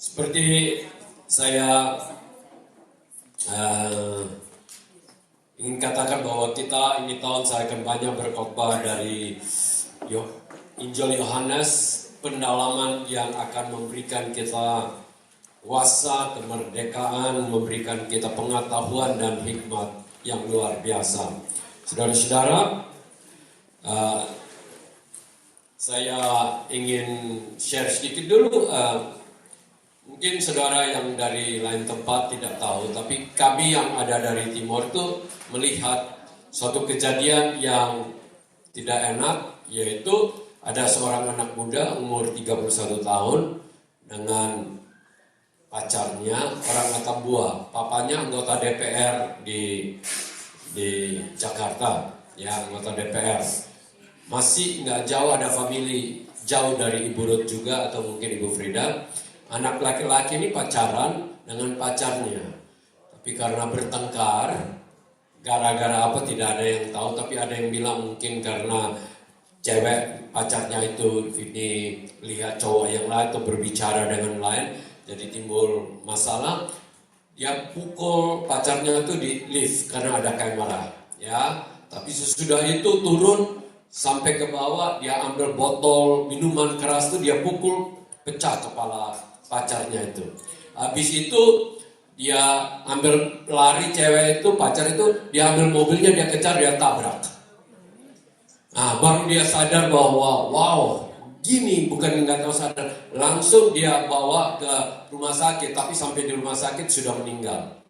Seperti saya ingin katakan bahwa kita ini tahun saya akan banyak berkhotbah dari Injil Yohanes, pendalaman yang akan memberikan kita kuasa, kemerdekaan, memberikan kita pengetahuan dan hikmat yang luar biasa. Saudara-saudara, saya ingin share sedikit dulu. Mungkin saudara yang dari lain tempat tidak tahu, tapi kami yang ada dari timur itu melihat suatu kejadian yang tidak enak, yaitu ada seorang anak muda umur 31 tahun dengan pacarnya, orang Atambua. Papanya anggota DPR di Jakarta, ya, anggota DPR. Masih nggak jauh, ada famili jauh dari Ibu Ruth juga atau mungkin Ibu Frida. Anak laki-laki ini pacaran dengan pacarnya, tapi karena bertengkar, gara-gara apa tidak ada yang tahu, tapi ada yang bilang mungkin karena cewek pacarnya itu ini lihat cowok yang lain atau berbicara dengan lain, jadi timbul masalah. Dia pukul pacarnya itu di lift karena ada kamera, ya. Tapi sesudah itu turun sampai ke bawah, dia ambil botol minuman keras itu, dia pukul, pecah kepala pacarnya itu. Habis itu dia ambil lari, cewek itu, pacar itu, dia ambil mobilnya, dia kejar, dia tabrak. Nah, baru dia sadar bahwa wow, gini, bukan nggak tahu sadar, langsung dia bawa ke rumah sakit, tapi sampai di rumah sakit sudah meninggal.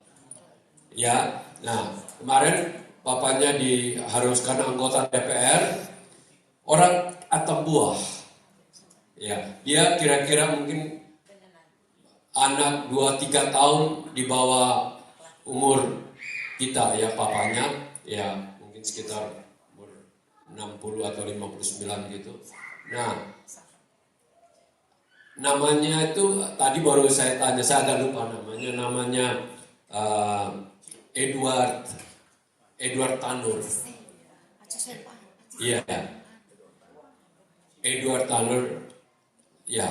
Ya, nah kemarin papanya diharuskan anggota DPR, orang Atambua. Ya, dia kira-kira mungkin anak 2-3 tahun di bawah umur kita, ya, papanya, ya mungkin sekitar umur 60 atau 59 gitu. Nah, namanya itu tadi baru saya tanya, saya agak lupa namanya Edward Tanur. Iya, Edward Tanur, ya.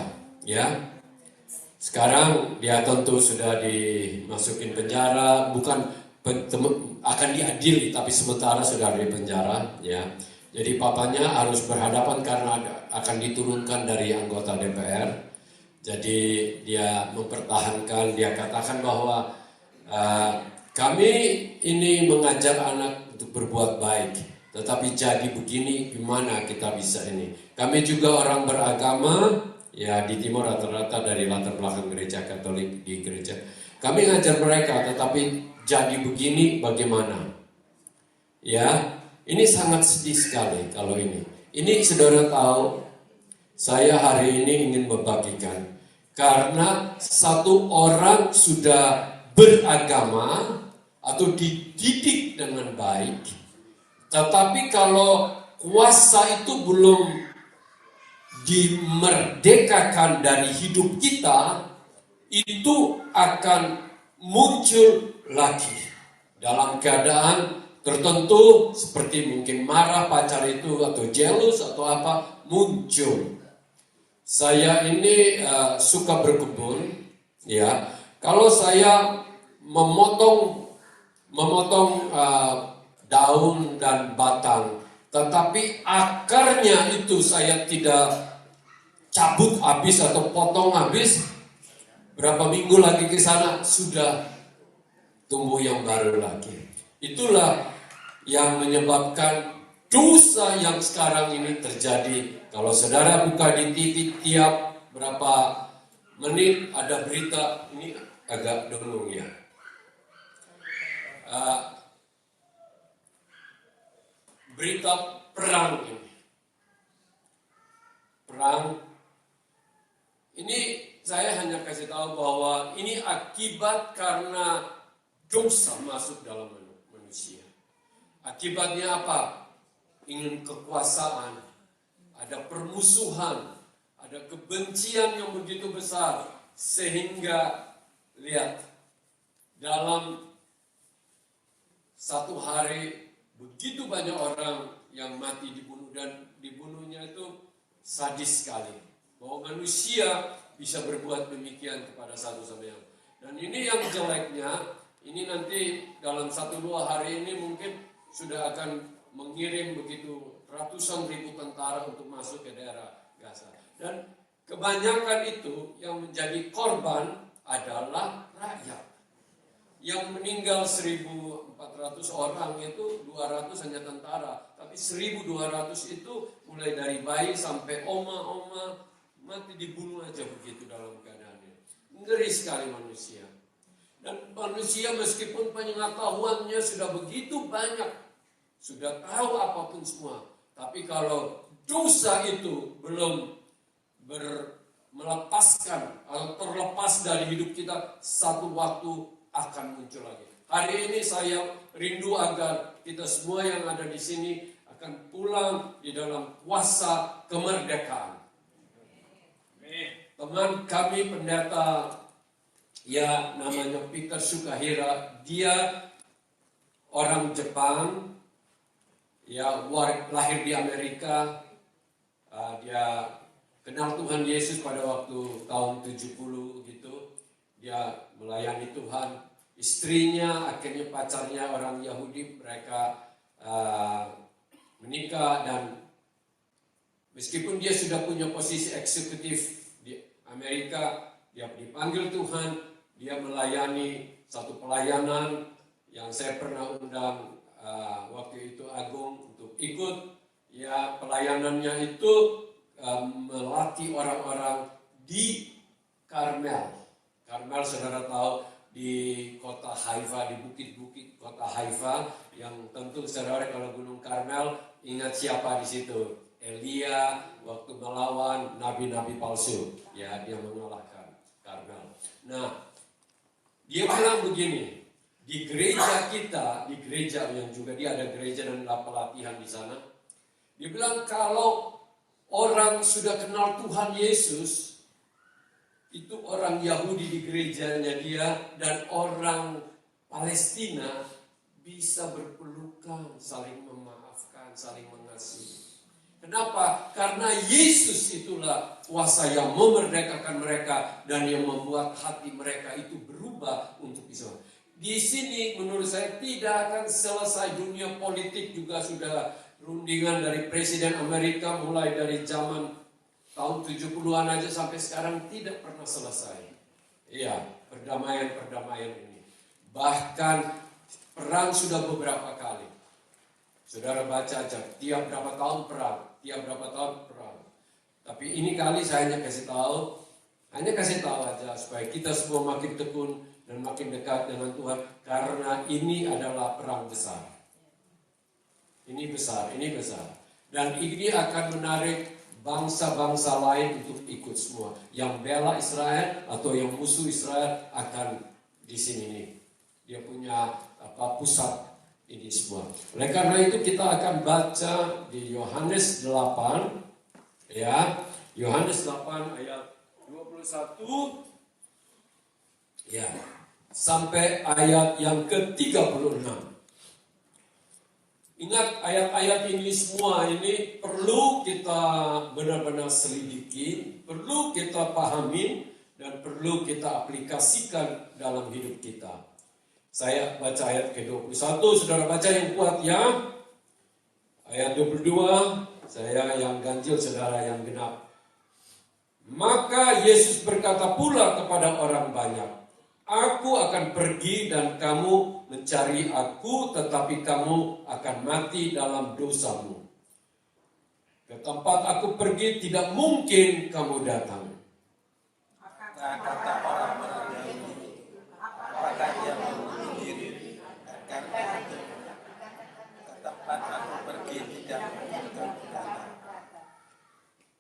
Sekarang dia tentu sudah dimasukin penjara, bukan akan diadili, tapi sementara sudah di penjara, ya. Jadi papanya harus berhadapan karena akan diturunkan dari anggota DPR. Jadi dia mempertahankan, dia katakan bahwa kami ini mengajar anak untuk berbuat baik, tetapi jadi begini, gimana kita bisa ini? Kami juga orang beragama, ya, di timur rata-rata dari latar belakang gereja Katolik di gereja. Kami ngajar mereka, tetapi jadi begini bagaimana? Ya, ini sangat sedih sekali kalau ini. Ini saudara tahu, saya hari ini ingin membagikan. Karena satu orang sudah beragama atau dididik dengan baik, tetapi kalau kuasa itu belum dimerdekakan dari hidup kita, itu akan muncul lagi dalam keadaan tertentu seperti mungkin marah pacar itu atau jealous atau apa, muncul. Saya ini suka berkebun, ya. Kalau saya memotong daun dan batang, tetapi akarnya itu saya tidak cabut habis atau potong habis, berapa minggu lagi ke sana sudah tumbuh yang baru lagi. Itulah yang menyebabkan dosa yang sekarang ini terjadi. Kalau saudara buka di TV tiap berapa menit ada berita, ini agak dengung, ya. Berita perang ini. Perang ini saya hanya kasih tahu bahwa ini akibat karena dosa masuk dalam manusia. Akibatnya apa? Ingin kekuasaan, ada permusuhan, ada kebencian yang begitu besar, sehingga lihat, dalam satu hari begitu banyak orang yang mati dibunuh, dan dibunuhnya itu sadis sekali. Bahwa manusia bisa berbuat demikian kepada satu sama yang. Dan ini yang jeleknya, ini nanti dalam 1-2 hari ini mungkin sudah akan mengirim begitu ratusan ribu tentara untuk masuk ke daerah Gaza. Dan kebanyakan itu yang menjadi korban adalah rakyat. Yang meninggal 1.400 orang itu 200 hanya tentara. Tapi 1.200 itu mulai dari bayi sampai oma-oma mati dibunuh aja begitu dalam keadaannya. Ngeri sekali manusia. Dan manusia meskipun pengetahuannya sudah begitu banyak, sudah tahu apapun semua. Tapi kalau dosa itu belum melepaskan atau terlepas dari hidup kita, satu waktu akan muncul lagi. Hari ini saya rindu agar kita semua yang ada di sini akan pulang di dalam kuasa kemerdekaan. Teman kami pendeta, ya namanya Peter Sukahira, dia orang Jepang, ya lahir di Amerika, dia kenal Tuhan Yesus pada waktu tahun 70 gitu. Dia melayani Tuhan. Istrinya, akhirnya pacarnya orang Yahudi, mereka menikah, dan meskipun dia sudah punya posisi eksekutif di Amerika, dia dipanggil Tuhan, dia melayani satu pelayanan yang saya pernah undang waktu itu Agung untuk ikut. Ya, pelayanannya itu melatih orang-orang di Karmel. Karmel saudara tahu di kota Haifa, di bukit-bukit kota Haifa, yang tentu saudara kalau Gunung Karmel ingat siapa di situ? Elia waktu melawan nabi-nabi palsu. Ya, dia mengalahkan Karmel. Nah, dia bilang begini, di gereja kita, di gereja yang juga dia ada gereja dan ada pelatihan di sana. Dia bilang kalau orang sudah kenal Tuhan Yesus, itu orang Yahudi di gerejanya dia dan orang Palestina bisa berpelukan, saling memaafkan, saling mengasihi. Kenapa? Karena Yesus itulah kuasa yang memerdekakan mereka dan yang membuat hati mereka itu berubah untuk bisa. Di sini menurut saya tidak akan selesai. Dunia politik juga sudah rundingan dari Presiden Amerika mulai dari zaman tahun 70-an aja sampai sekarang tidak pernah selesai. Iya, perdamaian ini. Bahkan perang sudah beberapa kali. Saudara baca aja, tiap berapa tahun perang. Tapi ini kali saya hanya kasih tahu aja supaya kita semua makin tekun dan makin dekat dengan Tuhan. Karena ini adalah perang besar. Ini besar. Dan ini akan menarik bangsa-bangsa lain untuk ikut semua. Yang bela Israel atau yang musuh Israel akan di sini nih. Dia punya pusat ini semua. Oleh karena itu kita akan baca di Yohanes 8. Ya, Yohanes 8 ayat 21. Ya, sampai ayat yang ke-36. Ingat ayat-ayat ini semua ini perlu kita benar-benar selidiki, perlu kita pahami, dan perlu kita aplikasikan dalam hidup kita. Saya baca ayat ke-21, saudara baca yang kuat ya. Ayat 22, saya yang ganjil, saudara yang genap. Maka Yesus berkata pula kepada orang banyak, Aku akan pergi dan kamu mencari aku, tetapi kamu akan mati dalam dosamu. Ke tempat aku pergi tidak mungkin kamu datang. Nah, kata orang ini, apakah ia membunuh diri? Karena itu, ke tempat aku pergi tidak mungkin kamu datang.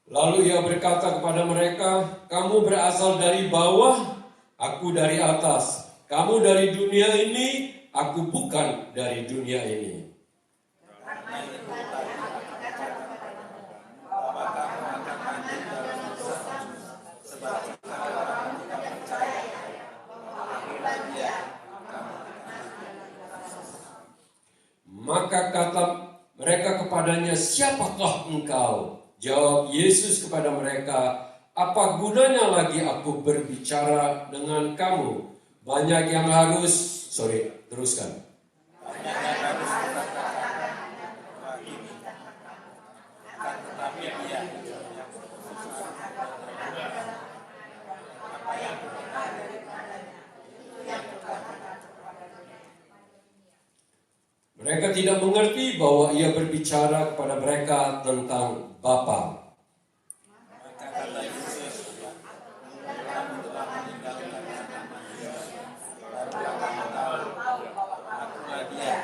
Lalu ia berkata kepada mereka, kamu berasal dari bawah, aku dari atas. Kamu dari dunia ini, aku bukan dari dunia ini. Karena itu tadi aku katakan bahwa kamu akan mati dalam dosamu, sebab jika orang tidak percaya bahwa aku dan dia, kamu akan mati dalam dosamu. Maka kata mereka kepadanya, siapakah engkau? Jawab Yesus kepada mereka, Apa gunanya lagi aku berbicara dengan kamu? Banyak yang harus, teruskan. Banyak yang harus kukatakan bagi akan tetapi dia apa yang kudengar daripadanya itu yang kukatakan kepadanya. Mereka tidak mengerti bahwa ia berbicara kepada mereka tentang Bapa. Maka kata Yesus, kamu telah meninggalkan manusia, barulah kamu tahu akulah dia,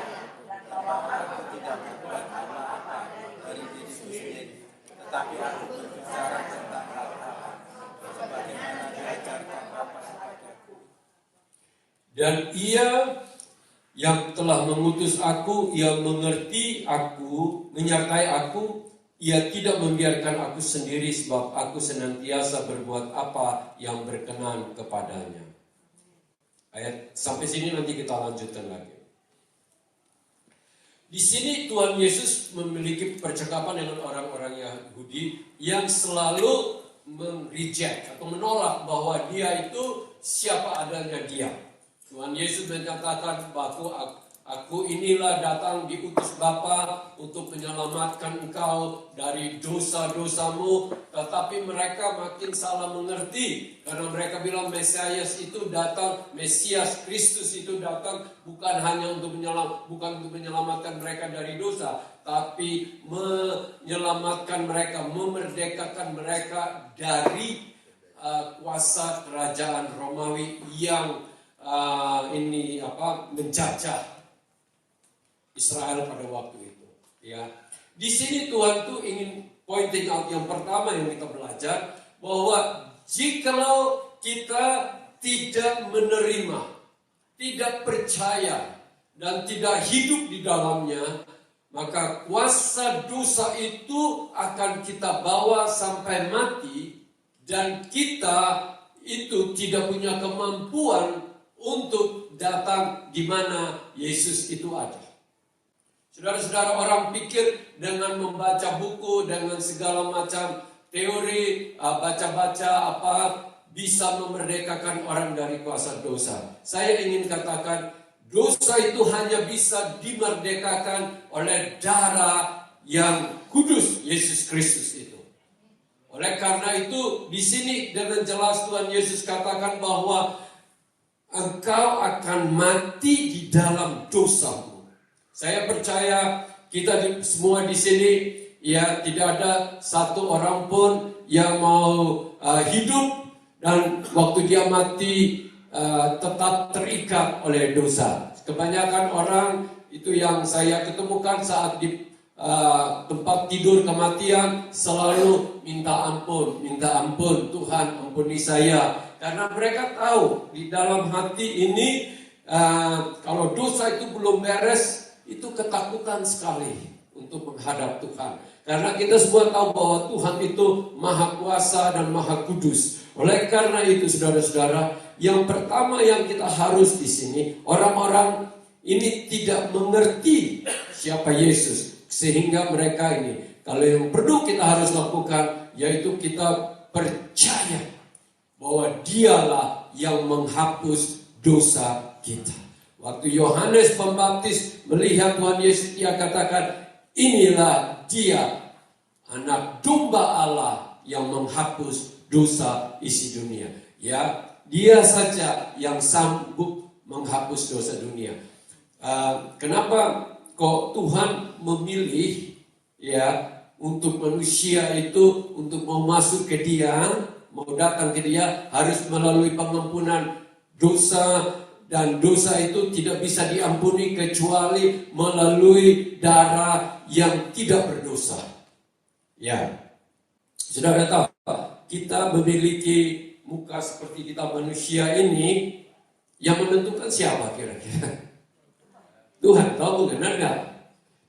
bahwa aku tidak berbuat apa-apa dari diriku sendiri, tetapi aku berbicara tentang hal-hal sebagaimana diajarkan Bapa kepadaku. Dan ia yang telah mengutus aku, ia mengerti aku, menyertai aku, ia tidak membiarkan aku sendiri sebab aku senantiasa berbuat apa yang berkenan kepadanya. Ayat sampai sini nanti kita lanjutkan lagi. Di sini Tuhan Yesus memiliki percakapan dengan orang-orang Yahudi yang selalu reject atau menolak bahwa dia itu siapa adanya dia. Tuhan Yesus menyatakan bahwa aku inilah datang diutus Bapa untuk menyelamatkan engkau dari dosa-dosamu. Tetapi mereka makin salah mengerti. Karena mereka bilang Mesias itu datang, Mesias Kristus itu datang bukan hanya untuk menyelamatkan mereka dari dosa. Tapi menyelamatkan mereka, memerdekakan mereka dari kuasa kerajaan Romawi yang menjajah Israel pada waktu itu. Ya, di sini Tuhan tuh ingin pointing out yang pertama yang kita belajar bahwa jikalau kita tidak menerima, tidak percaya dan tidak hidup di dalamnya, maka kuasa dosa itu akan kita bawa sampai mati dan kita itu tidak punya kemampuan untuk datang di mana Yesus itu ada. Saudara-saudara, orang pikir dengan membaca buku, dengan segala macam teori, baca-baca bisa memerdekakan orang dari kuasa dosa. Saya ingin katakan, dosa itu hanya bisa dimerdekakan oleh darah yang kudus, Yesus Kristus itu. Oleh karena itu, di sini dengan jelas Tuhan Yesus katakan bahwa engkau akan mati di dalam dosamu. Saya percaya kita semua di sini ya tidak ada satu orang pun yang mau hidup dan waktu dia mati tetap terikat oleh dosa. Kebanyakan orang itu yang saya ketemukan saat di tempat tidur kematian selalu minta ampun Tuhan ampuni saya. Karena mereka tahu di dalam hati ini kalau dosa itu belum beres, itu ketakutan sekali untuk menghadap Tuhan. Karena kita semua tahu bahwa Tuhan itu maha kuasa dan maha kudus. Oleh karena itu saudara-saudara, yang pertama yang kita harus di sini, orang-orang ini tidak mengerti siapa Yesus. Sehingga mereka ini, kalau yang perlu kita harus lakukan, yaitu kita percaya bahwa dialah yang menghapus dosa kita. Waktu Yohanes Pembaptis melihat Tuhan Yesus, dia katakan, inilah dia, anak domba Allah yang menghapus dosa isi dunia. Ya, dia saja yang sanggup menghapus dosa dunia. Kenapa kok Tuhan memilih ya untuk manusia itu untuk mau masuk ke dia, mau datang ke dia harus melalui pengampunan dosa, dan dosa itu tidak bisa diampuni kecuali melalui darah yang tidak berdosa. Ya, saudara tahu kita memiliki muka seperti kita manusia ini, yang menentukan siapa kira-kira? Tuhan, tahu benar nggak?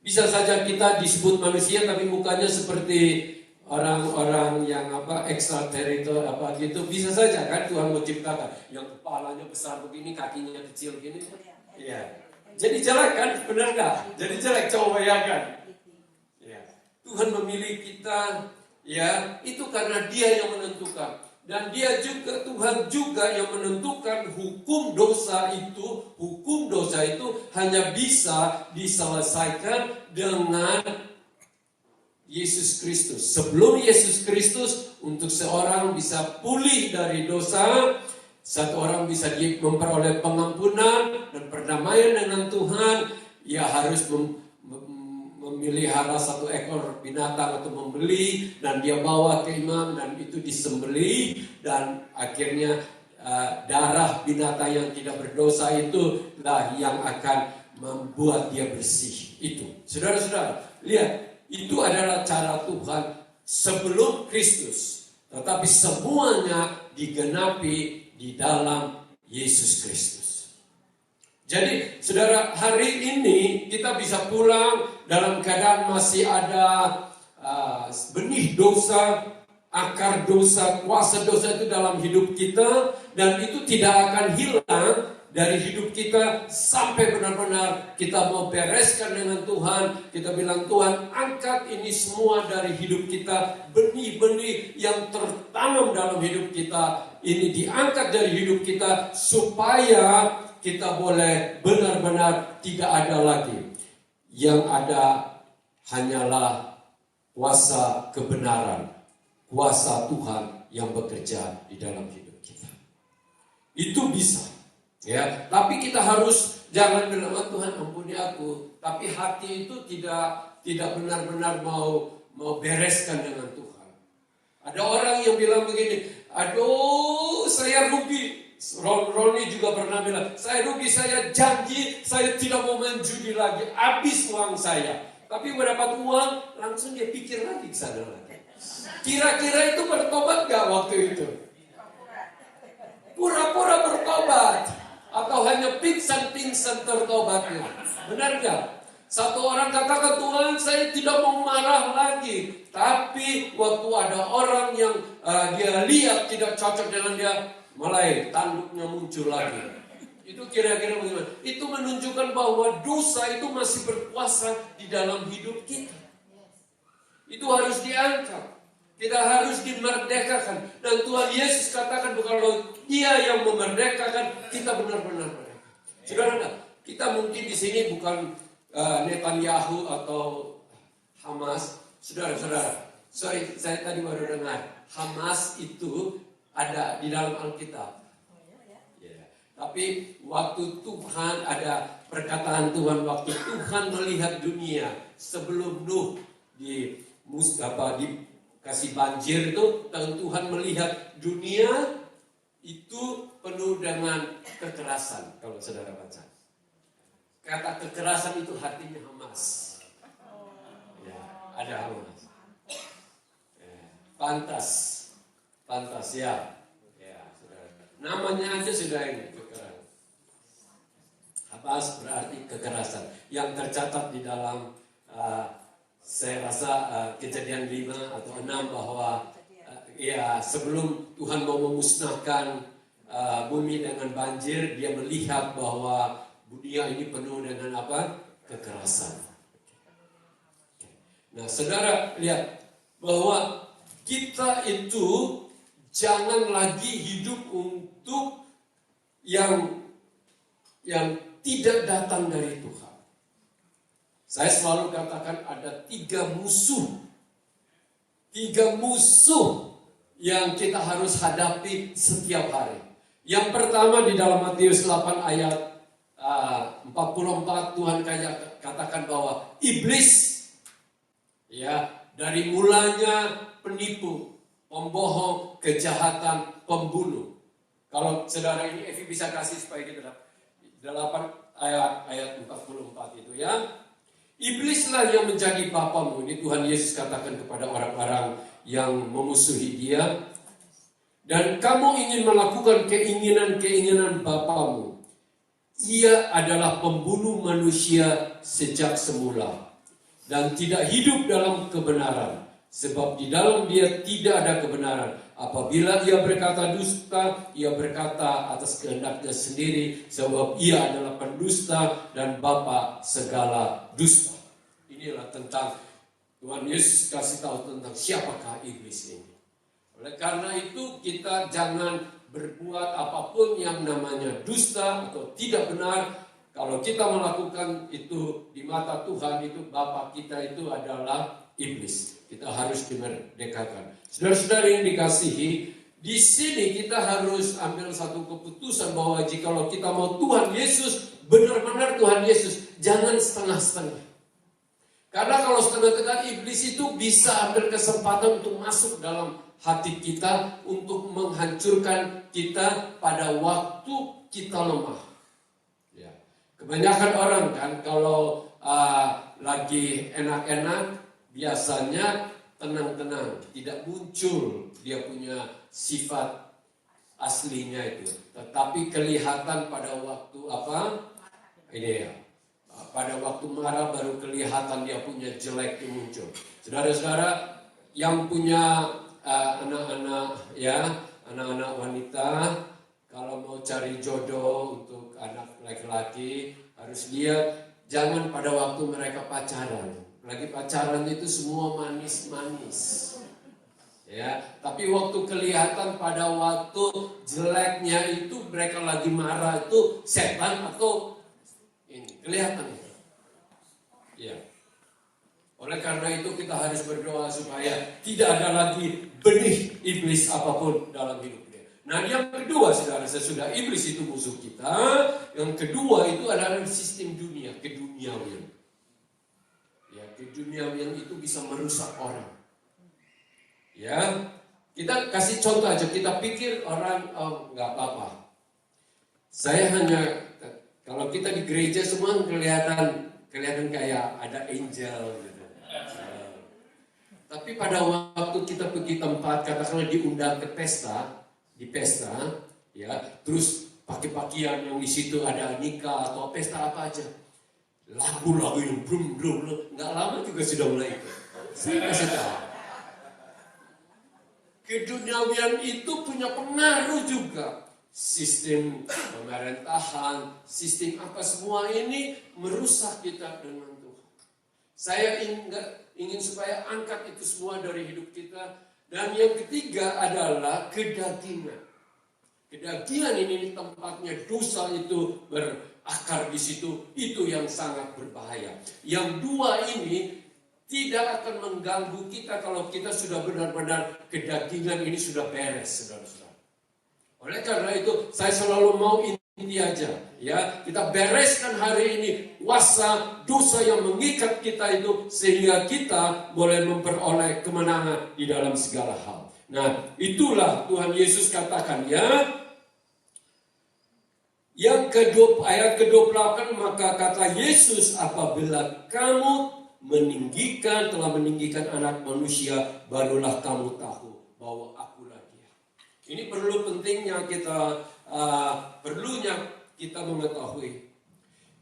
Bisa saja kita disebut manusia tapi mukanya seperti orang-orang yang ekstraterritorial gitu, bisa saja kan Tuhan menciptakan yang kepalanya besar begini, kakinya kecil gini. Iya. Jadi jelek kan, benar nggak? Jadi jelek, coba bayangkan. Ya. Tuhan memilih kita Ya, itu karena Dia yang menentukan. Dan Dia juga, Tuhan juga yang menentukan hukum dosa itu hanya bisa diselesaikan dengan Yesus Kristus. Sebelum Yesus Kristus, untuk seorang bisa pulih dari dosa, satu orang bisa memperoleh pengampunan dan perdamaian dengan Tuhan, ia harus memelihara satu ekor binatang atau membeli, dan dia bawa ke imam dan itu disembelih, dan akhirnya darah binatang yang tidak berdosa itulah yang akan membuat dia bersih. Itu, saudara-saudara, lihat, itu adalah cara Tuhan sebelum Kristus, tetapi semuanya digenapi di dalam Yesus Kristus. Jadi, saudara, hari ini kita bisa pulang dalam keadaan masih ada benih dosa, akar dosa, kuasa dosa itu dalam hidup kita, dan itu tidak akan hilang dari hidup kita sampai benar-benar kita mau bereskan dengan Tuhan. Kita bilang, Tuhan, angkat ini semua dari hidup kita. Benih-benih yang tertanam dalam hidup kita ini diangkat dari hidup kita supaya kita boleh benar-benar tidak ada lagi. Yang ada hanyalah kuasa kebenaran, kuasa Tuhan yang bekerja di dalam hidup kita. Itu bisa, ya. Tapi kita harus jangan bilang, Tuhan ampuni aku. Tapi hati itu tidak benar-benar mau bereskan dengan Tuhan. Ada orang yang bilang begini, aduh saya rugi. Roni juga pernah bilang, saya rugi, saya janji, saya tidak mau main judi lagi, habis uang saya. Tapi mendapat uang, langsung dia pikir lagi ke sana lagi. Kira-kira itu bertobat gak waktu itu? Pura-pura bertobat. Atau hanya pingsan-pingsan tertobatnya. Benar gak? Satu orang katakan, Tuhan saya tidak mau marah lagi. Tapi waktu ada orang yang dia lihat tidak cocok dengan dia, mulai tanduknya muncul lagi. Itu kira-kira bagaimana? Itu menunjukkan bahwa dosa itu masih berkuasa di dalam hidup kita. Itu harus diangkat. Kita harus dimerdekakan. Dan Tuhan Yesus katakan, kalau Dia yang memerdekakan, kita benar-benar merdeka. Saudara, kita mungkin di sini bukan Netanyahu atau Hamas. Saudara-saudara, sorry, saya tadi baru dengar. Hamas itu ada di dalam Alkitab. Ya. Tapi waktu Tuhan, ada perkataan Tuhan, waktu Tuhan melihat dunia sebelum Nuh dikasih banjir itu, dan Tuhan melihat dunia itu penuh dengan kekerasan. Kalau saudara baca, kata kekerasan itu artinya Hamas. Ya, ada Hamas. Ya, pantas ya, saudara. Namanya aja sudah ini kekerasan. Hamas berarti kekerasan yang tercatat di dalam saya rasa Kejadian 5 atau 6 bahwa sebelum Tuhan mau memusnahkan bumi dengan banjir, Dia melihat bahwa dunia ini penuh dengan apa? Kekerasan. Nah, saudara lihat bahwa kita itu jangan lagi hidup untuk yang tidak datang dari Tuhan. Saya selalu katakan ada 3 musuh. 3 musuh yang kita harus hadapi setiap hari. Yang pertama di dalam Matius 8 ayat 44, Tuhan katakan bahwa iblis, ya, dari mulanya penipu, pembohong, kejahatan, pembunuh. Kalau saudara ini Evi bisa kasih supaya kita dapat 8 ayat 44 itu, ya. Iblislah yang menjadi bapamu. Ini Tuhan Yesus katakan kepada orang-orang yang memusuhi Dia. Dan kamu ingin melakukan keinginan-keinginan bapamu. Ia adalah pembunuh manusia sejak semula dan tidak hidup dalam kebenaran, sebab di dalam dia tidak ada kebenaran. Apabila ia berkata dusta, ia berkata atas kehendaknya sendiri, sebab ia adalah pendusta dan bapa segala dusta. Inilah tentang Tuhan Yesus kasih tahu tentang siapakah iblis ini. Oleh karena itu kita jangan berbuat apapun yang namanya dusta atau tidak benar. Kalau kita melakukan itu di mata Tuhan, itu Bapa kita itu adalah iblis. Kita harus dimerdekakan. Saudara-saudara yang dikasihi, di sini kita harus ambil satu keputusan bahwa jikalau kita mau Tuhan Yesus, benar-benar Tuhan Yesus, jangan setengah-setengah. Karena kalau setengah-setengah, iblis itu bisa ambil kesempatan untuk masuk dalam hati kita, untuk menghancurkan kita pada waktu kita lemah. Ya. Kebanyakan orang kan kalau lagi enak-enak, biasanya tenang-tenang, tidak muncul dia punya sifat aslinya itu. Tetapi kelihatan pada waktu ini ya. Pada waktu marah baru kelihatan dia punya jelek itu muncul. Saudara-saudara yang punya anak-anak wanita, kalau mau cari jodoh untuk anak laki-laki harus lihat jangan pada waktu mereka pacaran. Lagi pacaran itu semua manis-manis. Ya, tapi waktu kelihatan pada waktu jeleknya itu mereka lagi marah itu setan atau ini kelihatan. Ya. Oleh karena itu kita harus berdoa supaya tidak ada lagi benih iblis apapun dalam hidup dia. Nah, yang kedua saudara, sesudah iblis itu musuh kita, yang kedua itu adalah sistem dunia, keduniawian. Ya, keduniawian itu bisa merusak orang. Ya, kita kasih contoh aja, kita pikir orang nggak apa-apa. Saya hanya kalau kita di gereja semua kelihatan kayak ada angel gitu. Tapi pada waktu kita pergi tempat, katakanlah diundang ke di pesta, ya, terus pakai pakaian yang di situ ada nikah atau pesta apa aja, lagu-lagu yang brum, nggak lama juga sudah mulai itu. Saya kasih tahu. Keduniawian itu punya pengaruh juga. Sistem pemerintahan, sistem apa semua ini merusak kita dengan Tuhan. Saya ingin supaya angkat itu semua dari hidup kita. Dan yang ketiga adalah kedagingan. Kedagingan ini tempatnya dosa itu berakar di situ, itu yang sangat berbahaya. Yang dua ini tidak akan mengganggu kita kalau kita sudah benar-benar kedagingan ini sudah beres, saudara-saudara. Oleh karena itu, saya selalu mau ini aja, ya, kita bereskan hari ini kuasa dosa yang mengikat kita itu sehingga kita boleh memperoleh kemenangan di dalam segala hal. Nah, itulah Tuhan Yesus katakan, ya. Yang ayat ke-28, maka kata Yesus, apabila kamu telah meninggikan anak manusia, barulah kamu tahu bahwa akulah dia. Ini pentingnya kita mengetahui.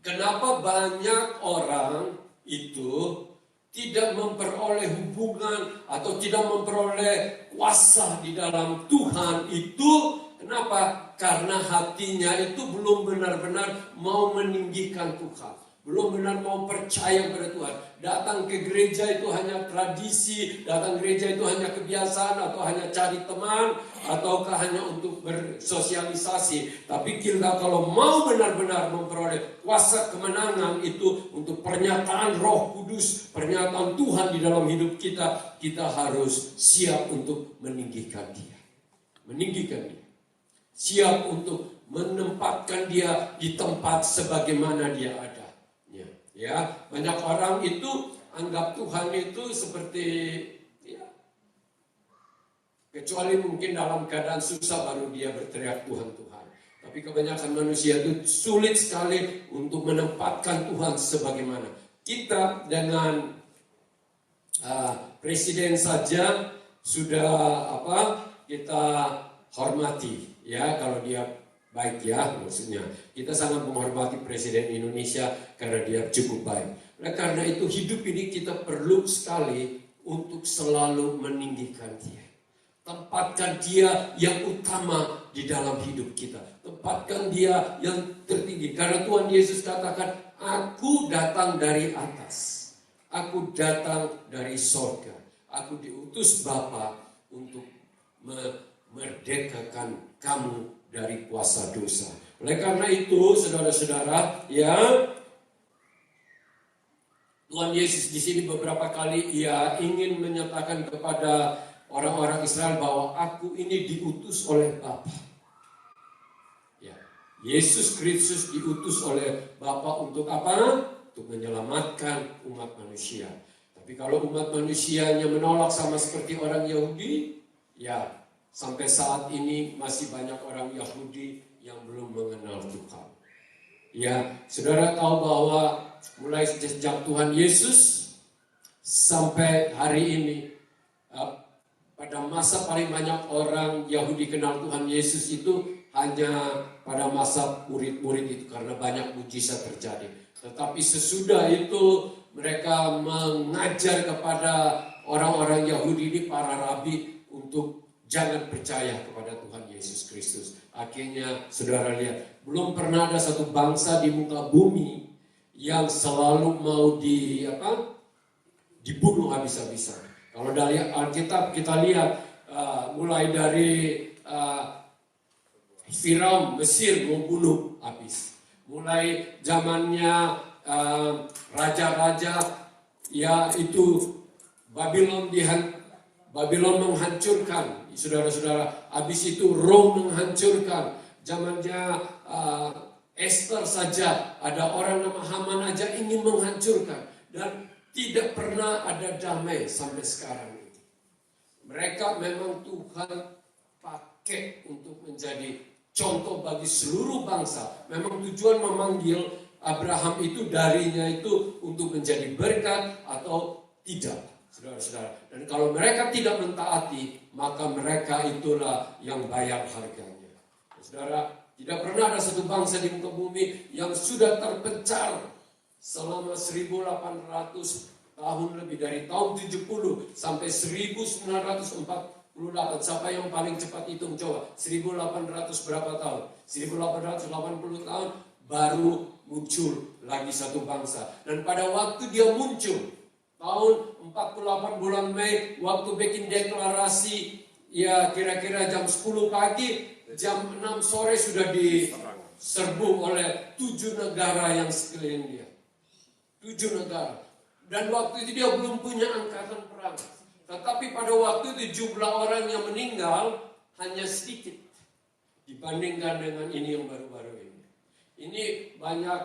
Kenapa banyak orang itu tidak memperoleh hubungan atau tidak memperoleh kuasa di dalam Tuhan itu? Kenapa? Karena hatinya itu belum benar-benar mau meninggikan Tuhan. Belum benar mau percaya kepada Tuhan. Datang ke gereja itu hanya tradisi, datang gereja itu hanya kebiasaan atau hanya cari teman ataukah hanya untuk bersosialisasi. Tapi kita kalau mau benar-benar memperoleh kuasa kemenangan itu untuk pernyataan Roh Kudus, pernyataan Tuhan di dalam hidup kita, kita harus siap untuk meninggikan Dia. Meninggikan Dia. Siap untuk menempatkan Dia di tempat sebagaimana Dia ada. Ya, banyak orang itu anggap Tuhan itu seperti, ya, kecuali mungkin dalam keadaan susah baru dia berteriak Tuhan. Tapi kebanyakan manusia itu sulit sekali untuk menempatkan Tuhan sebagaimana. Kita dengan presiden saja sudah kita hormati, ya, kalau dia baik, ya, maksudnya kita sangat menghormati Presiden Indonesia karena dia cukup baik. Nah, karena itu hidup ini kita perlu sekali untuk selalu meninggikan Dia. Tempatkan Dia yang utama di dalam hidup kita. Tempatkan Dia yang tertinggi. Karena Tuhan Yesus katakan, Aku datang dari atas. Aku datang dari sorga. Aku diutus Bapa untuk memerdekakan kamu dari kuasa dosa. Oleh karena itu, saudara-saudara, ya, Tuhan Yesus di sini beberapa kali ia ingin menyatakan kepada orang-orang Israel bahwa aku ini diutus oleh Bapa. Ya, Yesus Kristus diutus oleh Bapa untuk apa? Untuk menyelamatkan umat manusia. Tapi kalau umat manusianya menolak sama seperti orang Yahudi, ya sampai saat ini masih banyak orang Yahudi yang belum mengenal Tuhan. Ya, saudara tahu bahwa mulai sejak Tuhan Yesus sampai hari ini, pada masa paling banyak orang Yahudi kenal Tuhan Yesus itu hanya pada masa murid-murid itu karena banyak mujizat terjadi. Tetapi sesudah itu mereka mengajar kepada orang-orang Yahudi ini, para rabi, untuk jangan percaya kepada Tuhan Yesus Kristus. Akhirnya saudara lihat, belum pernah ada satu bangsa di muka bumi yang selalu mau dibunuh habis-habisan. Kalau dari Alkitab kita lihat, mulai dari Firaun Mesir mau bunuh habis. Mulai zamannya raja-raja, ya itu Babylon menghancurkan, saudara-saudara. Habis itu Rom menghancurkan. Zamannya Esther saja, ada orang nama Haman aja ingin menghancurkan. Dan tidak pernah ada damai sampai sekarang itu. Mereka memang Tuhan pakai untuk menjadi contoh bagi seluruh bangsa. Memang tujuan memanggil Abraham itu darinya itu untuk menjadi berkat atau tidak, saudara-saudara. Dan kalau mereka tidak mentaati, maka mereka itulah yang bayar harganya. Saudara, tidak pernah ada satu bangsa di muka bumi yang sudah terpencar selama 1800 tahun lebih, dari tahun 70 sampai 1948. Siapa yang paling cepat hitung coba? 1800 berapa tahun? 1880 tahun baru muncul lagi satu bangsa. Dan pada waktu dia muncul tahun 48 bulan Mei, waktu bikin deklarasi, ya kira-kira jam 10 pagi, jam 6 sore sudah diserbu oleh 7 negara yang sekeliling dia. 7 negara. Dan waktu itu dia belum punya angkatan perang. Tetapi pada waktu itu jumlah orang yang meninggal hanya sedikit dibandingkan dengan ini yang baru-baru ini. Ini banyak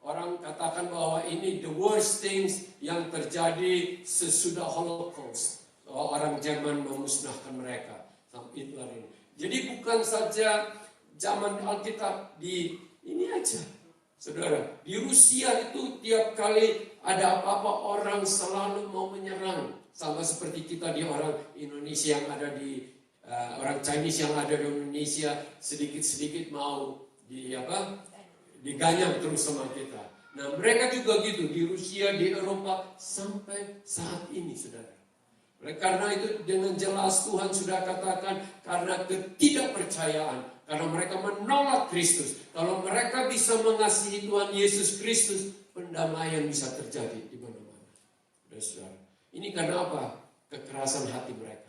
orang katakan bahwa ini the worst things yang terjadi sesudah Holocaust. Orang Jerman memusnahkan mereka sampai Hitler ini. Jadi bukan saja zaman Alkitab di ini aja. Saudara, di Rusia itu tiap kali ada apa-apa orang selalu mau menyerang. Sama seperti kita di orang Indonesia yang ada di orang Chinese yang ada di Indonesia, sedikit-sedikit mau diganyam terus sama kita. Nah, mereka juga gitu di Rusia, di Eropa sampai saat ini, saudara. Oleh karena itu dengan jelas Tuhan sudah katakan, karena ketidakpercayaan, karena mereka menolak Kristus. Kalau mereka bisa mengasihi Tuhan Yesus Kristus, pendamaian bisa terjadi di mana-mana. Saudara, ini karena apa? Kekerasan hati mereka.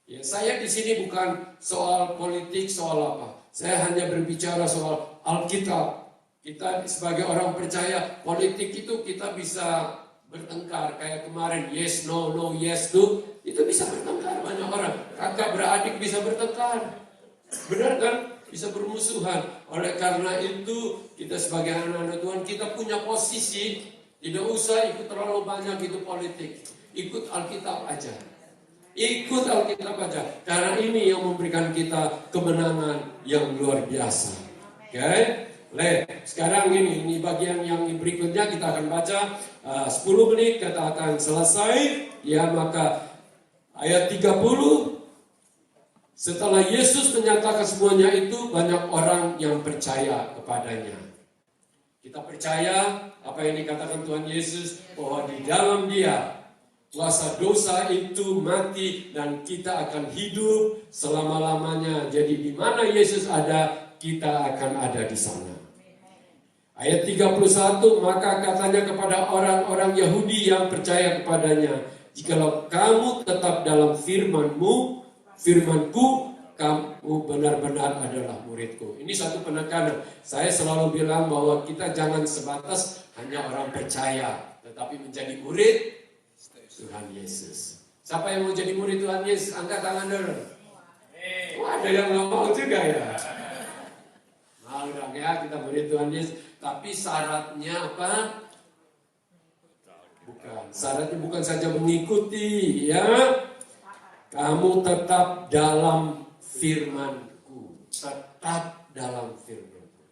Ya, saya di sini bukan soal politik, soal apa. Saya hanya berbicara soal Alkitab. Kita sebagai orang percaya, politik itu kita bisa bertengkar. Kayak kemarin, yes, no, no, yes, no. Itu bisa bertengkar banyak orang. Kakak beradik bisa bertengkar. Benar kan? Bisa bermusuhan. Oleh karena itu, kita sebagai anak-anak Tuhan, kita punya posisi. Tidak usah ikut terlalu banyak itu politik. Ikut Alkitab aja. Ikut Alkitab aja. Karena ini yang memberikan kita kemenangan yang luar biasa. Oke? Sekarang ini bagian yang berikutnya kita akan baca 10 menit kita akan selesai. Ya, maka ayat 30. Setelah Yesus menyatakan semuanya itu, banyak orang yang percaya kepadanya. Kita percaya apa yang dikatakan Tuhan Yesus, bahwa di dalam Dia kuasa dosa itu mati dan kita akan hidup selama-lamanya. Jadi di mana Yesus ada, kita akan ada di sana. Ayat 31, maka katanya kepada orang-orang Yahudi yang percaya kepadanya, jikalau kamu tetap dalam firmanku, kamu benar-benar adalah muridku. Ini satu penekanan. Saya selalu bilang bahwa kita jangan sebatas hanya orang percaya, tetapi menjadi murid Tuhan Yesus. Siapa yang mau jadi murid Tuhan Yesus? Angkat tangan dulu. Ada yang nggak mau juga ya. Mau dong ya, kita murid Tuhan Yesus. Tapi syaratnya apa? Syaratnya bukan saja mengikuti ya. Kamu tetap dalam firman-Ku. Tetap dalam firman-Ku.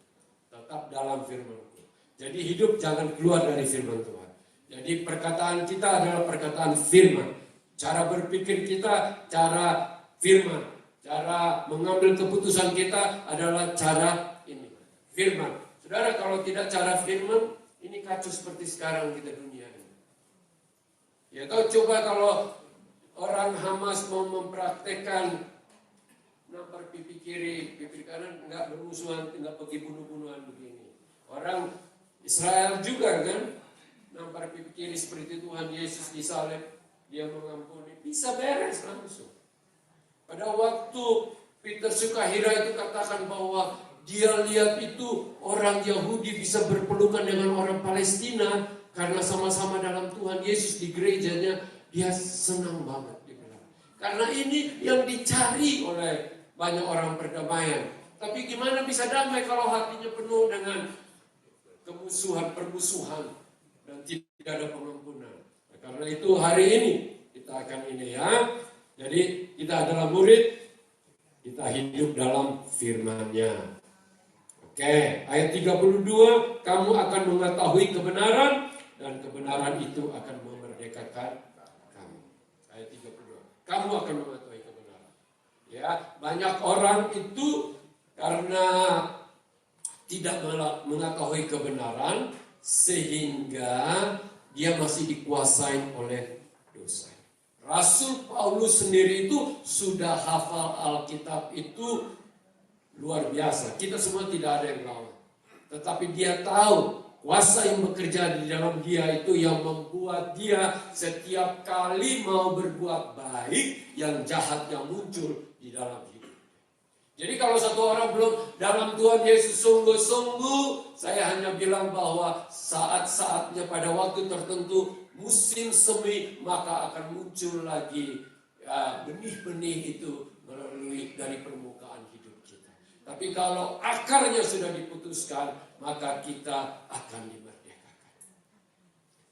Tetap dalam firman-Ku. Jadi hidup jangan keluar dari firman Tuhan. Jadi perkataan kita adalah perkataan firman. Cara berpikir kita, cara firman. Cara mengambil keputusan kita adalah cara ini. Firman. Saudara, kalau tidak cara firman, ini kacau seperti sekarang kita dunia ini. Ya kau coba kalau orang Hamas mau mempraktekkan nampar pipi kiri, pipi kanan, enggak bermusuhan, enggak pergi bunuh-bunuhan begini. Orang Israel juga kan, nampar pipi kiri seperti Tuhan Yesus disalib, dia mengampuni, bisa beres langsung. Pada waktu Peter Sukahira itu katakan bahwa dia lihat itu orang Yahudi bisa berpelukan dengan orang Palestina karena sama-sama dalam Tuhan Yesus di gerejanya, dia senang banget dia bilang. Karena ini yang dicari oleh banyak orang perdamaian. Tapi gimana bisa damai kalau hatinya penuh dengan permusuhan dan tidak ada pengampunan. Nah, karena itu hari ini kita akan ini ya. Jadi kita adalah murid, kita hidup dalam firman-Nya. Oke, ayat 32, kamu akan mengetahui kebenaran dan kebenaran itu akan memerdekakan kamu. Ayat 32, kamu akan mengetahui kebenaran. Ya, banyak orang itu karena tidak mengetahui kebenaran sehingga dia masih dikuasai oleh dosa. Rasul Paulus sendiri itu sudah hafal Alkitab itu luar biasa. Kita semua tidak ada yang lawan. Tetapi dia tahu kuasa yang bekerja di dalam dia itu yang membuat dia setiap kali mau berbuat baik, yang jahat yang muncul di dalam hidup. Jadi kalau satu orang belum dalam Tuhan Yesus sungguh-sungguh, saya hanya bilang bahwa saat-saatnya pada waktu tertentu musim semi, maka akan muncul lagi benih-benih itu melalui dari permukaan hidup kita. Tapi kalau akarnya sudah diputuskan, maka kita akan dimerdekakan.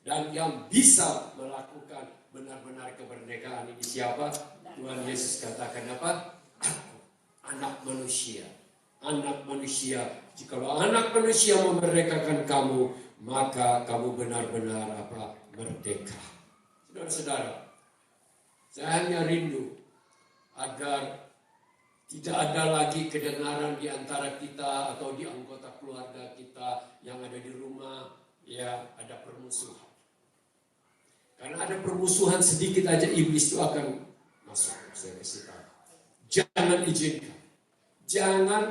Dan yang bisa melakukan benar-benar kemerdekaan ini siapa? Tuhan Yesus katakan apa? Anak manusia. Anak manusia. Jikalau anak manusia memerdekakan kamu, maka kamu benar-benar apa? Merdeka. Saudara-saudara, saya hanya rindu agar tidak ada lagi kedengaran di antara kita atau di anggota keluarga kita yang ada di rumah, ya ada permusuhan. Karena ada permusuhan sedikit aja iblis itu akan masuk. Saya kasih tahu. Jangan izinkan. Jangan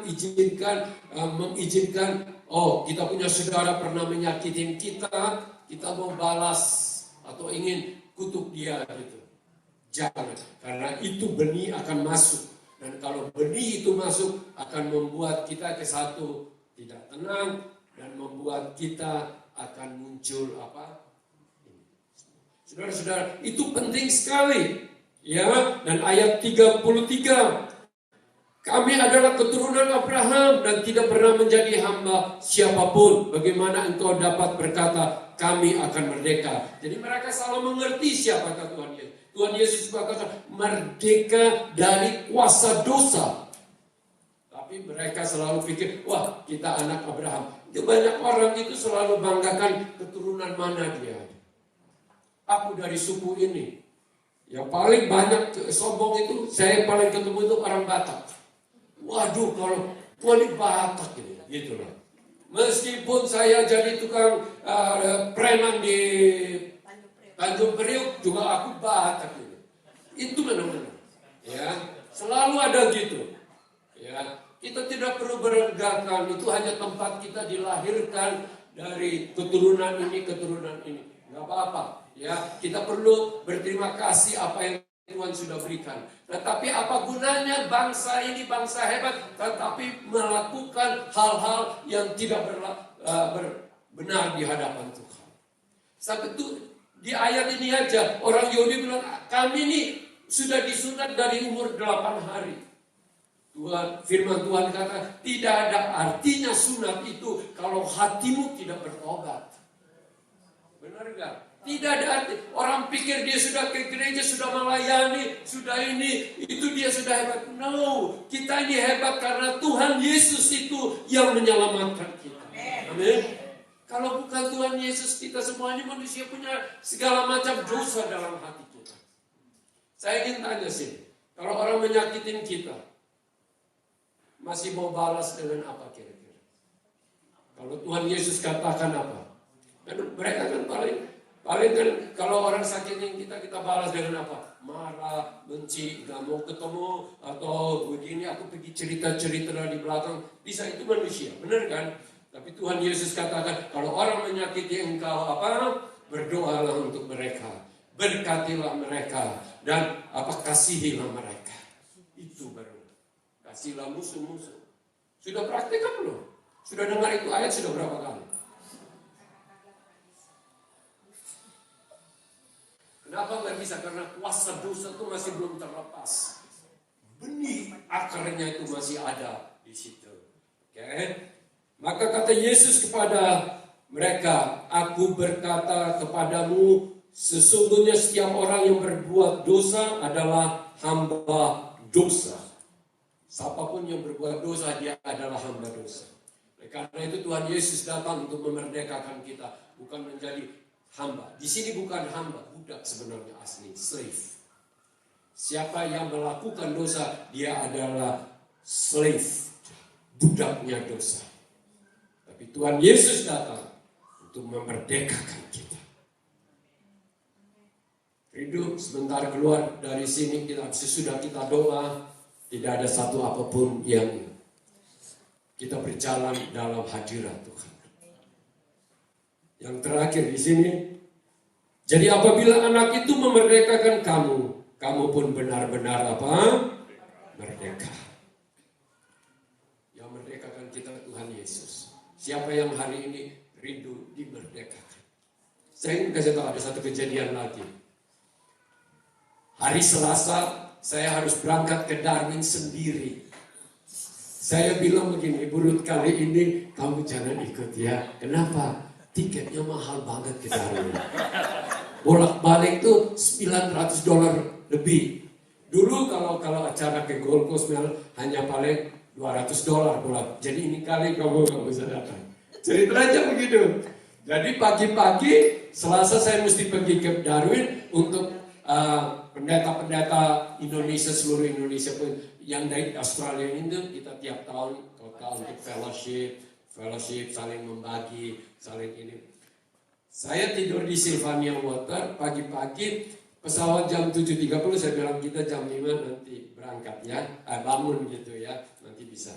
mengizinkan, oh kita punya saudara pernah menyakitin kita, kita mau balas atau ingin kutuk dia gitu. Jangan, karena itu benih akan masuk. Dan kalau benih itu masuk akan membuat kita ke satu tidak tenang dan membuat kita akan muncul apa? Saudara-saudara, itu penting sekali. Ya, dan ayat 33. Kami adalah keturunan Abraham dan tidak pernah menjadi hamba siapapun. Bagaimana engkau dapat berkata kami akan merdeka? Jadi mereka selalu mengerti siapa kata Tuhan Yesus. Tuhan Yesus berkata merdeka dari kuasa dosa. Tapi mereka selalu pikir, wah kita anak Abraham. Itu banyak orang itu selalu banggakan keturunan mana dia. Aku dari suku ini. Yang paling banyak sombong itu, saya paling ketemu itu orang Batak. Waduh, kalau ini Batak gitu lah. Meskipun saya jadi tukang preman di Tanjung Priok, juga aku Batak gitu. Itu mana-mana. Ya, selalu ada gitu. Ya, Kita tidak perlu beregakan, itu hanya tempat kita dilahirkan dari keturunan ini, keturunan ini. Nggak apa-apa, ya. Kita perlu berterima kasih apa yang Tuhan sudah berikan. Tetapi apa gunanya bangsa ini bangsa hebat, tetapi melakukan hal-hal yang tidak benar di hadapan Tuhan. Sampai itu di ayat ini aja orang Yahudi bilang, kami ini sudah disunat dari umur 8 hari. Firman Tuhan kata, tidak ada artinya sunat itu kalau hatimu tidak bertobat. Benar gak? Tidak ada arti. Orang pikir dia sudah ke gereja, sudah melayani, sudah ini, itu dia sudah hebat. No, kita ini hebat karena Tuhan Yesus itu yang menyelamatkan kita. Amin. Kalau bukan Tuhan Yesus, kita semuanya manusia punya segala macam dosa dalam hati kita. Saya ingin tanya sih, kalau orang menyakitin kita, masih mau balas dengan apa kira-kira? Kalau Tuhan Yesus katakan apa? Kan mereka kan paling kan kalau orang sakitin kita balas dengan apa? Marah, benci, gak mau ketemu, atau begini aku pergi cerita-cerita di belakang. Bisa, itu manusia, benar kan? Tapi Tuhan Yesus katakan, kalau orang menyakiti engkau apa? Berdoalah untuk mereka, berkatilah mereka, dan kasihilah mereka. Itu baru. Kasihlah musuh-musuh. Sudah praktekkan belum? Sudah dengar itu ayat sudah berapa kali? Kenapa nggak bisa? Karena kuasa dosa itu masih belum terlepas. Benih akarnya itu masih ada di situ. Oke? Maka kata Yesus kepada mereka, aku berkata kepadamu, sesungguhnya setiap orang yang berbuat dosa adalah hamba dosa. Siapapun yang berbuat dosa, dia adalah hamba dosa. Karena itu Tuhan Yesus datang untuk memerdekakan kita, bukan menjadi hamba. Di sini bukan hamba, budak sebenarnya asli, slave. Siapa yang melakukan dosa, dia adalah slave, budaknya dosa. Tapi Tuhan Yesus datang untuk memerdekakan kita. Rindu sebentar keluar dari sini, sesudah kita doa, tidak ada satu apapun yang kita berjalan dalam hadirat Tuhan. Yang terakhir di sini, jadi apabila anak itu memerdekakan kamu, kamu pun benar-benar merdeka. Yang merdekakan kita Tuhan Yesus. Siapa yang hari ini rindu dimerdekakan? Saya ingin kasih tahu ada satu kejadian lagi. Hari Selasa saya harus berangkat ke Darwin sendiri. Saya bilang begini, Bu Ruth, kali ini kamu jangan ikut ya. Kenapa? Tiketnya mahal banget ke Darwin. Bolak-balik tuh $900 lebih. Dulu kalau acara ke Gold Coast hanya paling $200 bolak. Jadi ini kali kamu nggak bisa datang. Cerita aja begitu. Jadi pagi-pagi Selasa saya mesti pergi ke Darwin untuk pendeta-pendeta Indonesia, seluruh Indonesia pun yang dari Australia ini kita tiap tahun untuk fellowship, saling membagi, saling ini. Saya tidur di Sylvania Water, pagi-pagi pesawat jam 7.30, saya bilang kita jam 5 nanti berangkat ya, bangun gitu ya, nanti bisa.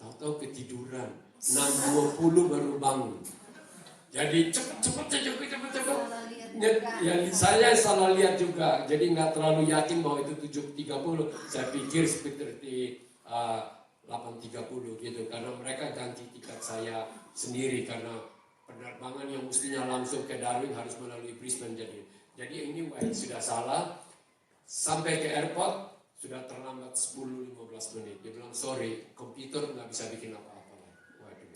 Tahu-tahu ketiduran, 6.20 baru bangun. Jadi cepet. Ya, saya salah lihat juga, jadi nggak terlalu yakin bahwa itu 7.30. Saya pikir seperti 8.30 gitu, karena mereka ganti tiket saya sendiri karena penerbangan yang mestinya langsung ke Darwin harus melalui Brisbane. Jadi ini sudah salah. Sampai ke airport sudah terlambat 10-15 menit. Dia bilang sorry, komputer nggak bisa bikin apa-apa. Waduh.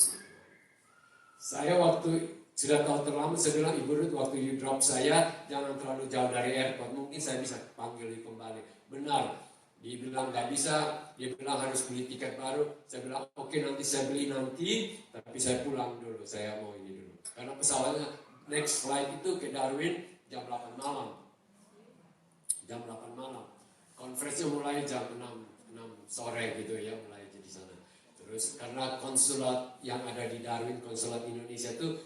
Saya waktu sudah tahu terlambat, saya bilang, Ibu Ruth, waktu you drop saya, jangan terlalu jauh dari airport, mungkin saya bisa panggil kembali. Benar, dia bilang nggak bisa, dia bilang harus beli tiket baru. Saya bilang, oke, nanti saya beli nanti, tapi saya pulang dulu, saya mau ini dulu. Karena pesawatnya, next flight itu ke Darwin jam 8 malam. Jam 8 malam. Konferensinya mulai jam 6 sore gitu ya, mulai di sana. Terus karena konsulat yang ada di Darwin, konsulat Indonesia itu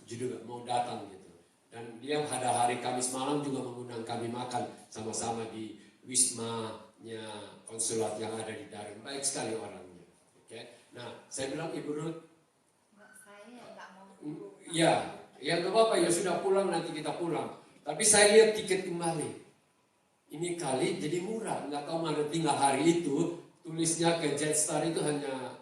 juga mau datang gitu. Dan dia pada hari Kamis malam juga mengundang kami makan sama-sama di wismanya konsulat yang ada di Darwin. Baik sekali orangnya. Oke. Nah, saya bilang Ibu Ruth, Saya nggak mau. ya nggak apa-apa, ya sudah pulang, nanti kita pulang. Tapi saya lihat tiket kembali. Ini kali jadi murah, nggak tahu mana tinggal hari itu, tulisnya ke Jetstar itu hanya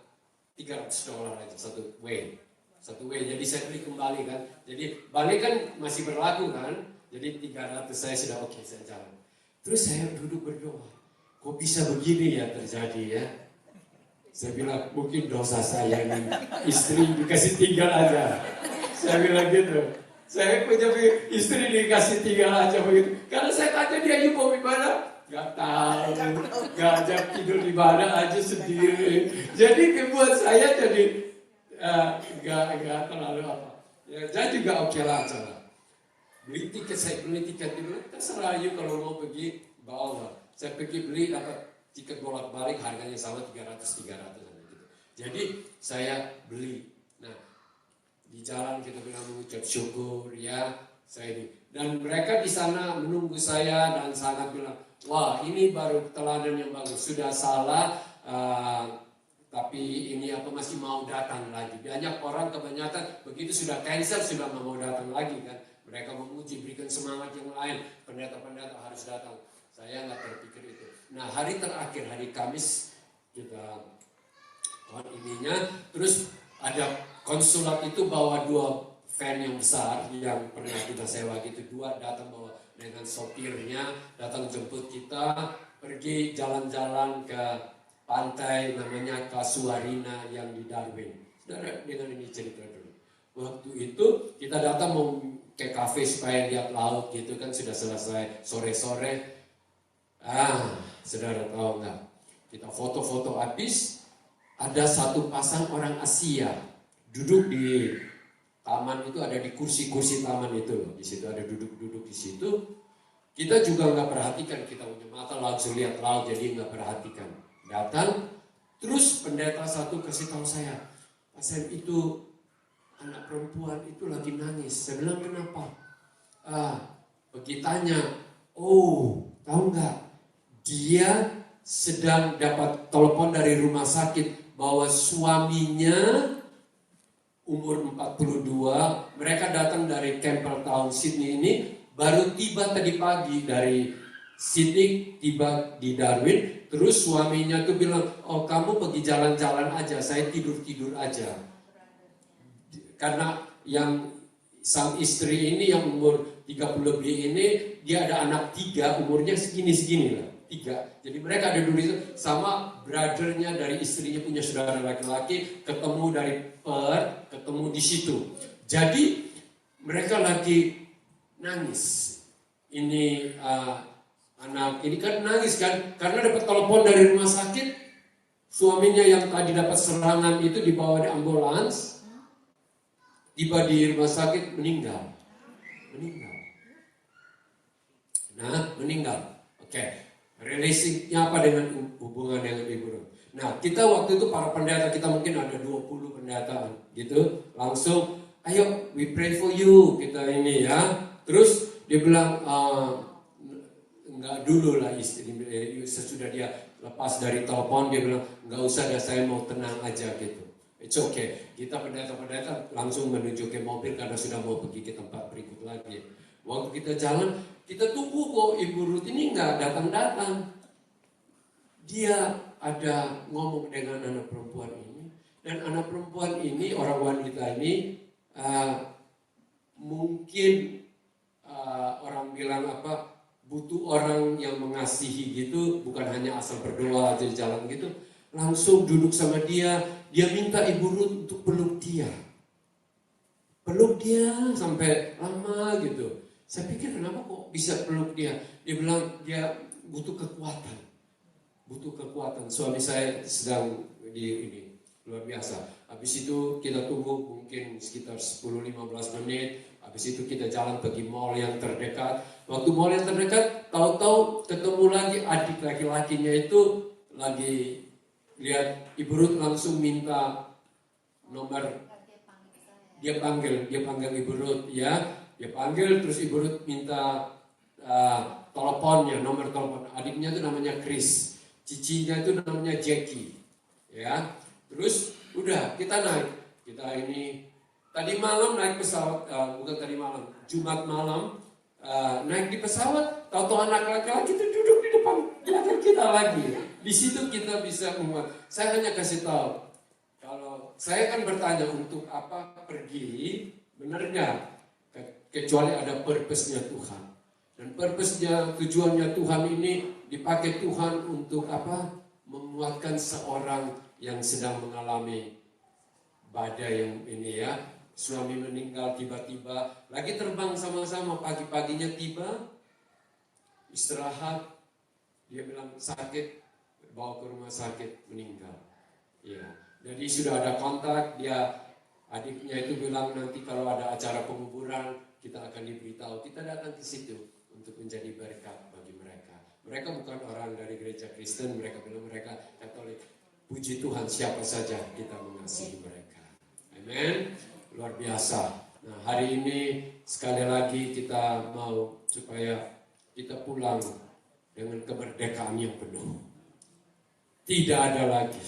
$300 aja, satu way. Jadi saya beli kembali kan. Jadi balik kan masih berlaku kan. Jadi 300 saya sudah oke, saya jalan. Terus saya duduk berdoa. Kok bisa begini ya terjadi ya? Saya bilang mungkin dosa saya nih, istri dikasih tinggal aja. Saya bilang gitu. Saya punya istri dikasih tinggal aja begitu. Karena saya tanya dia, "You mau di mana?" Gak tahu. Gajah tidur di mana aja sendiri. Jadi kebuat saya jadi gak terlalu apa. Ya, saya juga oke lah aja. Beli tiket, saya beli tiket dulu. Terserah you kalau mau pergi bawa. Saya pergi beli dapat tiket bolak-balik harganya sama 300 gitu. Jadi saya beli. Nah, di jalan kita bilang mengucap syukur ya saya ini. Dan mereka di sana menunggu saya dan sangat bilang, wah ini baru teladan yang bagus. Sudah salah, tapi ini apa masih mau datang lagi. Banyak orang kebanyakan begitu sudah cancel sudah mau datang lagi kan. Mereka memuji, berikan semangat yang lain. Pendeta-pendeta harus datang. Saya nggak terpikir itu. Nah hari terakhir, hari Kamis kita ininya, terus ada konsulat itu bawa 2 van yang besar yang pernah kita sewa gitu. 2 datang bawa dengan sopirnya, datang jemput kita, pergi jalan-jalan ke pantai namanya Casuarina yang di Darwin. Saudara, dengan ini cerita dulu. Waktu itu kita datang mau ke kafe supaya lihat laut gitu kan, sudah selesai sore-sore. Saudara tahu nggak? Kita foto-foto habis, ada satu pasang orang Asia duduk di taman itu, ada di kursi-kursi taman itu loh. Di situ ada duduk-duduk di situ. Kita juga nggak perhatikan, kita punya mata langsung lihat laut, jadi nggak perhatikan. Datang, terus pendeta satu kasih tahu saya, Pak Sam itu anak perempuan itu lagi nangis. Saya bilang kenapa? Pergi tanya, tahu nggak? Dia sedang dapat telepon dari rumah sakit bahwa suaminya umur 42, mereka datang dari Campbelltown, Sydney ini, baru tiba tadi pagi dari Sydney, tiba di Darwin, terus suaminya tuh bilang, oh kamu pergi jalan-jalan aja, saya tidur-tidur aja. Karena yang sang istri ini yang umur 30 lebih ini, dia ada anak 3, umurnya segini-segini lah. 3. Jadi mereka ada dulu itu sama brothernya dari istrinya punya saudara laki-laki, ketemu dari Perth, ketemu di situ. Jadi mereka lagi nangis. Ini anak ini kan nangis kan karena dapat telepon dari rumah sakit, suaminya yang tadi dapat serangan itu dibawa di ambulans, tiba di rumah sakit meninggal. Oke. Relasinya apa dengan hubungan dengan Ibu Ruth? Nah, kita waktu itu para pendeta, kita mungkin ada 20 pendeta gitu, langsung, ayo we pray for you, kita ini ya. Terus dia bilang, enggak dulu lah istri, sesudah dia lepas dari telepon, dia bilang, enggak usah dah, saya mau tenang aja gitu. It's okay. Kita pendeta-pendeta langsung menuju ke mobil karena sudah mau pergi ke tempat berikut lagi. Waktu kita jalan, kita tunggu kok Ibu Ruth ini nggak datang-datang. Dia ada ngomong dengan anak perempuan ini. Dan anak perempuan ini, orang wanita ini, mungkin orang bilang apa, butuh orang yang mengasihi gitu, bukan hanya asal berdoa aja di jalan gitu. Langsung duduk sama dia minta Ibu Ruth untuk peluk dia. Peluk dia sampai lama gitu. Saya pikir kenapa kok bisa peluk dia? Dia bilang dia butuh kekuatan. Suami saya sedang di ini luar biasa. Habis itu kita tunggu mungkin sekitar 10-15 menit. Habis itu kita jalan pergi mall yang terdekat. Waktu mall yang terdekat, tahu-tahu ketemu lagi adik laki-lakinya itu lagi lihat Ibu Ruth, langsung minta nomor. Dia panggil Ibu Ruth ya. Dia panggil, terus Ibu Ruth minta teleponnya, nomor telepon. Adiknya itu namanya Chris, cicinya itu namanya Jackie, ya. Terus udah kita naik. Kita ini tadi malam naik pesawat, bukan tadi malam, Jumat malam naik di pesawat. Tahu-tahu anak laki-laki itu duduk di depan belakang kita lagi. Di situ kita bisa memuat. Saya hanya kasih tahu, kalau saya kan bertanya untuk apa pergi, benar nggak? Kecuali ada purpose-nya Tuhan. Dan purpose-nya, tujuannya Tuhan ini dipakai Tuhan untuk apa? Menguatkan seorang yang sedang mengalami badai yang ini ya. Suami meninggal tiba-tiba, lagi terbang sama-sama, pagi-paginya tiba, istirahat, dia bilang sakit, bawa ke rumah sakit, meninggal. Ya, jadi sudah ada kontak, dia adiknya itu bilang nanti kalau ada acara penguburan kita akan diberitahu, kita datang ke situ untuk menjadi berkat bagi mereka. Mereka bukan orang dari gereja Kristen, mereka bilang mereka Katolik. Puji Tuhan, siapa saja kita mengasihi mereka. Amin. Luar biasa. Nah, hari ini sekali lagi kita mau supaya kita pulang dengan kemerdekaan yang penuh. Tidak ada lagi.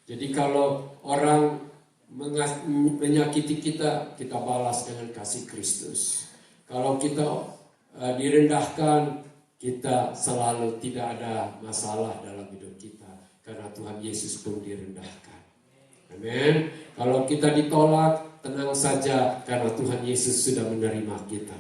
Jadi kalau orang menyakiti kita, kita balas dengan kasih Kristus. Kalau kita direndahkan, kita selalu tidak ada masalah dalam hidup kita. Karena Tuhan Yesus pun direndahkan. Amin. Kalau kita ditolak, tenang saja karena Tuhan Yesus sudah menerima kita.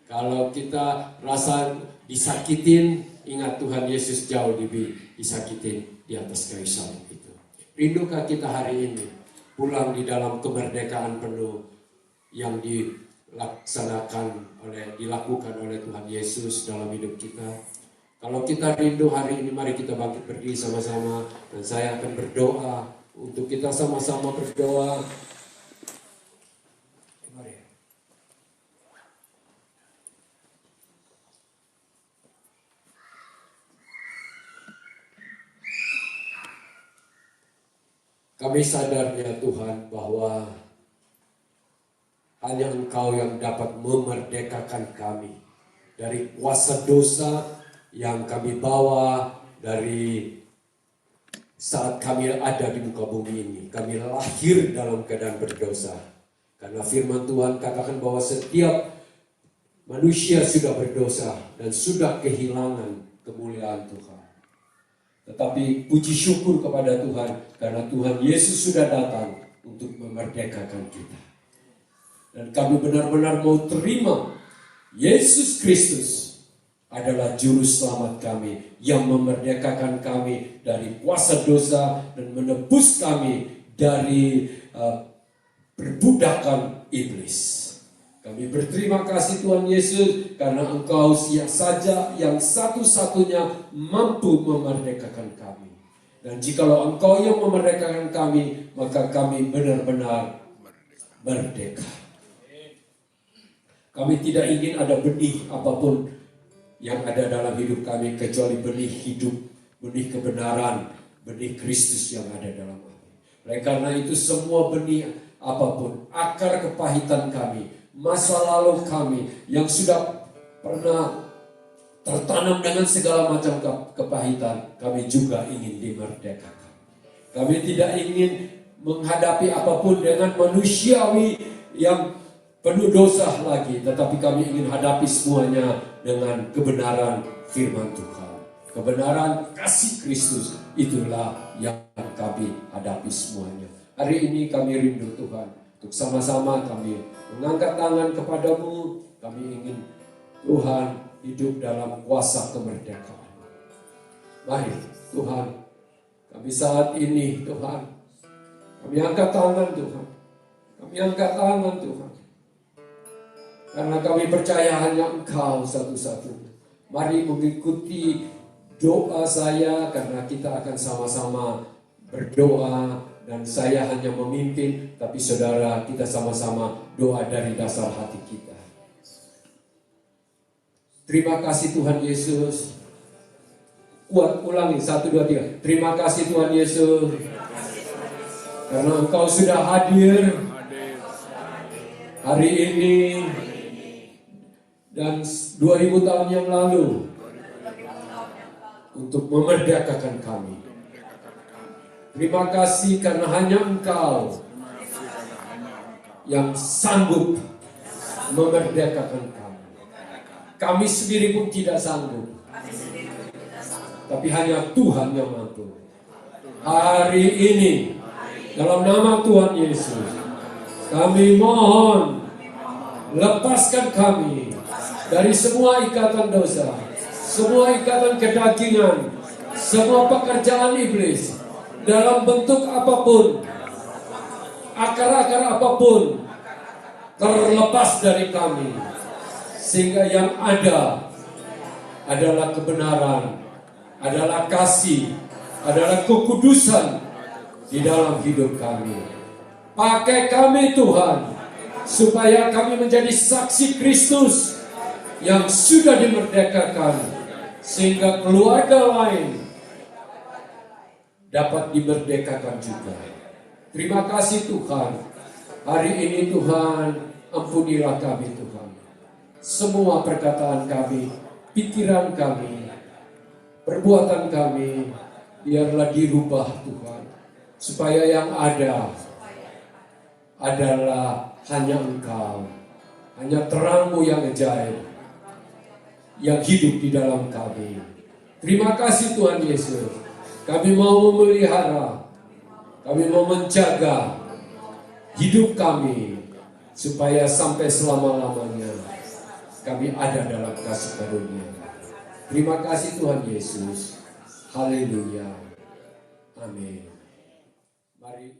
Kalau kita rasa disakitin, ingat Tuhan Yesus jauh lebih disakitin di atas kayu salib itu. Rindukah kita hari ini pulang di dalam kemerdekaan penuh yang dilakukan oleh Tuhan Yesus dalam hidup kita? Kalau kita rindu hari ini, mari kita bangkit berdiri sama-sama dan saya akan berdoa untuk kita sama-sama berdoa. Mari. Kami sadar ya Tuhan bahwa hanya Engkau yang dapat memerdekakan kami dari kuasa dosa yang kami bawa dari saat kami ada di muka bumi ini. Kami lahir dalam keadaan berdosa. Karena firman Tuhan katakan bahwa setiap manusia sudah berdosa dan sudah kehilangan kemuliaan Tuhan. Tetapi puji syukur kepada Tuhan karena Tuhan Yesus sudah datang untuk memerdekakan kita. Dan kami benar-benar mau terima Yesus Kristus adalah juru selamat kami yang memerdekakan kami dari kuasa dosa dan menebus kami dari perbudakan iblis. Kami berterima kasih Tuhan Yesus karena Engkau saja yang satu-satunya mampu memerdekakan kami. Dan jikalau Engkau yang memerdekakan kami, maka kami benar-benar merdeka. Kami tidak ingin ada benih apapun yang ada dalam hidup kami kecuali benih hidup, benih kebenaran, benih Kristus yang ada dalam kami. Oleh karena itu semua benih apapun, akar kepahitan kami, masa lalu kami yang sudah pernah tertanam dengan segala macam kepahitan, kami juga ingin dimerdekakan. Kami tidak ingin menghadapi apapun dengan manusiawi yang penuh dosa lagi, tetapi kami ingin hadapi semuanya dengan kebenaran firman Tuhan. Kebenaran kasih Kristus, itulah yang kami hadapi semuanya. Hari ini kami rindu Tuhan, untuk sama-sama kami mengangkat tangan kepadamu. Kami ingin Tuhan hidup dalam kuasa kemerdekaan. Mari Tuhan, kami saat ini Tuhan, kami angkat tangan Tuhan. Kami angkat tangan Tuhan. Karena kami percaya hanya Engkau satu-satunya. Mari mengikuti doa saya karena kita akan sama-sama berdoa. Dan saya hanya memimpin, tapi saudara kita sama-sama doa dari dasar hati kita. Terima kasih Tuhan Yesus. Kuat ulangi 1, 2, 3. Terima kasih Tuhan Yesus. Karena Engkau sudah hadir hari ini dan 2000 tahun yang lalu untuk memerdekakan kami. Terima kasih karena hanya Engkau yang sanggup memerdekakan kami. Kami sendiri pun tidak sanggup, tapi hanya Tuhan yang mampu. Hari ini dalam nama Tuhan Yesus, kami mohon, lepaskan kami dari semua ikatan dosa, semua ikatan kedagingan, semua pekerjaan iblis dalam bentuk apapun, akar-akar apapun, terlepas dari kami, sehingga yang ada adalah kebenaran, adalah kasih, adalah kekudusan di dalam hidup kami. Pakai kami Tuhan, supaya kami menjadi saksi Kristus yang sudah dimerdekakan, sehingga keluarga lain dapat dimerdekakan juga. Terima kasih Tuhan. Hari ini Tuhan, ampunilah kami Tuhan. Semua perkataan kami, pikiran kami, perbuatan kami, biarlah dirubah Tuhan. Supaya yang ada adalah hanya Engkau, hanya terang-Mu yang ajaib, yang hidup di dalam kami. Terima kasih Tuhan Yesus. Kami mau memelihara, kami mau menjaga hidup kami, supaya sampai selama-lamanya kami ada dalam kasih karunia. Terima kasih Tuhan Yesus. Haleluya. Amin. Mari.